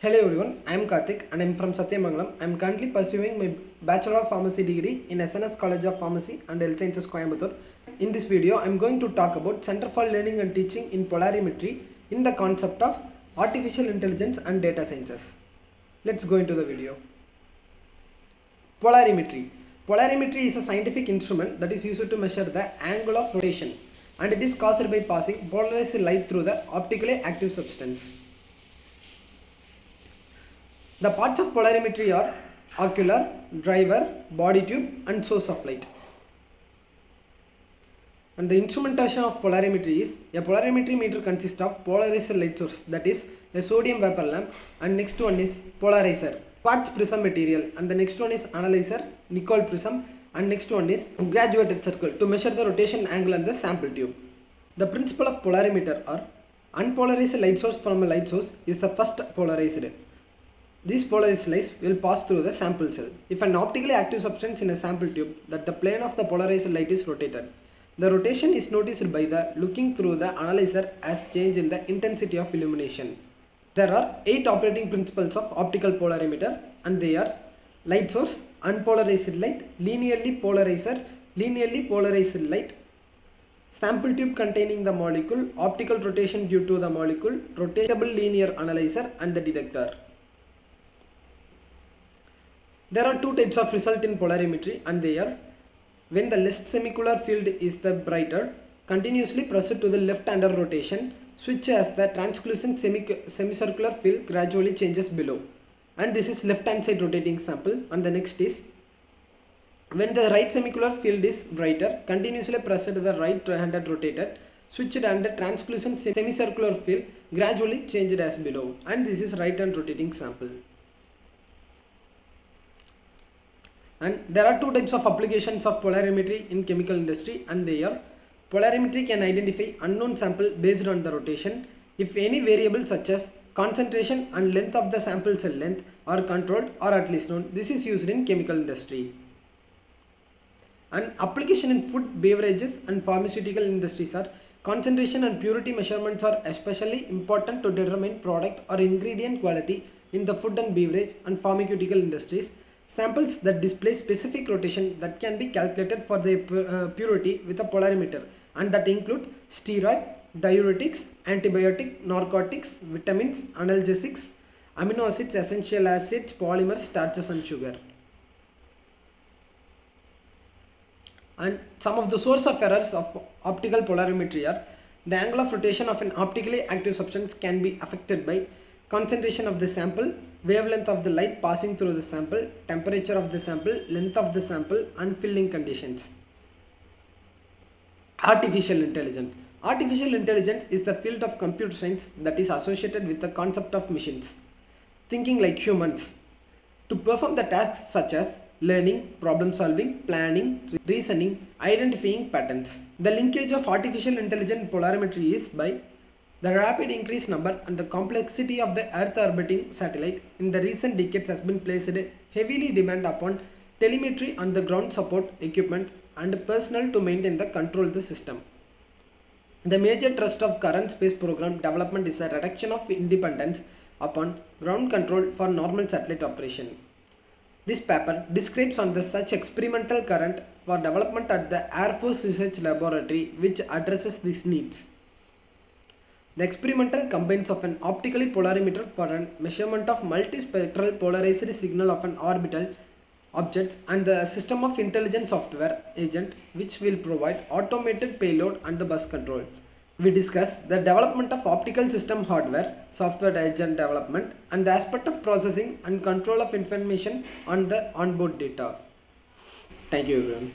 Hello everyone, I am Karthik and I am from Satyamangalam. I am currently pursuing my Bachelor of Pharmacy degree in SNS College of Pharmacy and Health Sciences Coimbatore. In this video, I am going to talk about Center for Learning and Teaching in Polarimetry in the concept of Artificial Intelligence and Data Sciences. Let's go into the video. Polarimetry. Polarimetry is a scientific instrument that is used to measure the angle of rotation, and it is caused by passing polarized light through the optically active substance. The parts of polarimetry are ocular, driver, body tube and source of light. And the instrumentation of polarimetry is a polarimetry meter consists of polarized light source, that is a sodium vapor lamp, and next one is polarizer, quartz prism material, and the next one is analyzer, nickel prism, and next one is graduated circle to measure the rotation angle and the sample tube. The principle of polarimeter are unpolarized light source from a light source is the first polarized. These polarized lights will pass through the sample cell. If an optically active substance in a sample tube, that the plane of the polarized light is rotated. The rotation is noticed by the looking through the analyzer as change in the intensity of illumination. There are 8 operating principles of optical polarimeter, and they are light source, unpolarized light, linearly polarized light, sample tube containing the molecule, optical rotation due to the molecule, rotatable linear analyzer, and the detector. There are 2 types of result in polarimetry, and they are when the less semicular field is the brighter, continuously pressed to the left under rotation, switch as the translucent semicircular field gradually changes below, and this is left hand side rotating sample. And the next is when the right semicular field is brighter, continuously pressed to the right handed rotated, switched and the translucent semicircular field gradually changed as below, and this is right hand rotating sample. And there are 2 types of applications of polarimetry in chemical industry, and they are polarimetry can identify unknown sample based on the rotation if any variable such as concentration and length of the sample cell length are controlled or at least known. This is used in chemical industry. And application in food, beverages and pharmaceutical industries are concentration and purity measurements are especially important to determine product or ingredient quality in the food and beverage and pharmaceutical industries. Samples that display specific rotation that can be calculated for the purity with a polarimeter, and that include steroid, diuretics, antibiotic, narcotics, vitamins, analgesics, amino acids, essential acids, polymers, starches and sugar. And some of the source of errors of optical polarimetry are the angle of rotation of an optically active substance can be affected by concentration of the sample, wavelength of the light passing through the sample, temperature of the sample, length of the sample and filling conditions. Artificial intelligence. Artificial intelligence is the field of computer science that is associated with the concept of machines thinking like humans to perform the tasks such as learning, problem solving, planning, reasoning, identifying patterns. The linkage of artificial intelligence and polarimetry is by the rapid increased number and the complexity of the Earth orbiting satellite in the recent decades has been placed heavily demand upon telemetry and the ground support equipment and personnel to maintain the control the system. The major thrust of current space program development is a reduction of dependence upon ground control for normal satellite operation. This paper describes on the such experimental current for development at the Air Force Research Laboratory which addresses these needs. The experimental combines of an optically polarimeter for a measurement of multispectral polarized signal of an orbital object and the system of intelligent software agent which will provide automated payload and the bus control. We discuss the development of optical system hardware, software agent development and the aspect of processing and control of information on the onboard data. Thank you everyone.